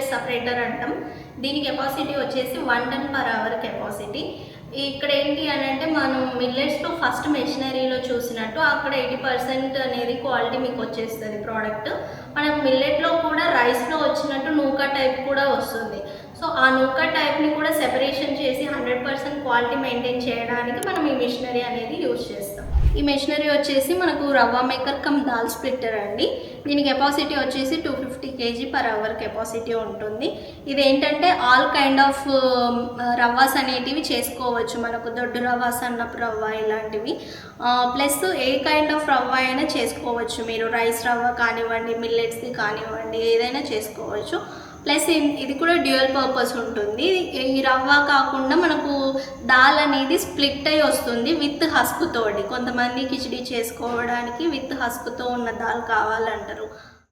Millet separator అంటాం. దీని capacity వచ్చేసి 1 టన్ పర్ అవర్ కెపాసిటీ. ఇక్కడ ఏంటి అని అంటే మనం మిల్లెట్స్లో ఫస్ట్ మెషినరీలో చూసినట్టు అక్కడ 80% అనేది క్వాలిటీ మీకు వచ్చేస్తుంది ప్రోడక్ట్. మనకు మిల్లెట్లో కూడా రైస్లో వచ్చినట్టు నూకా టైప్ కూడా వస్తుంది. సో ఆ నూకా టైప్ని కూడా సెపరేషన్ చేసి 100% క్వాలిటీ మెయింటైన్ చేయడానికి మనం ఈ మిషనరీ అనేది యూజ్ చేస్తాం. ఈ మెషినరీ వచ్చేసి మనకు రవ్వ మేకర్ కమ్ దాల్ స్ప్లిట్టర్ అండి. దీని కెపాసిటీ వచ్చేసి 250 kg పర్ అవర్ కెపాసిటీ ఉంటుంది. ఇది ఏంటంటే ఆల్ కైండ్ ఆఫ్ రవ్వాస్ అనేటివి చేసుకోవచ్చు. మనకు దొడ్డు రవ్వ, సన్నపు రవ్వ ఇలాంటివి ప్లస్ ఏ కైండ్ ఆఫ్ రవ్వ అయినా చేసుకోవచ్చు. మీరు రైస్ రవ్వ కానివ్వండి, మిల్లెట్స్ది కానివ్వండి, ఏదైనా చేసుకోవచ్చు. ప్లస్ ఇది కూడా డ్యూయల్ పర్పస్ ఉంటుంది. ఈ రవ్వ కాకుండా మనకు దాల్ అనేది స్ప్లిట్ అయి వస్తుంది విత్ హస్క్ తోటి. కొంతమంది కిచిడి చేసుకోవడానికి విత్ హస్క్తో ఉన్న దాల్ కావాలంటారు.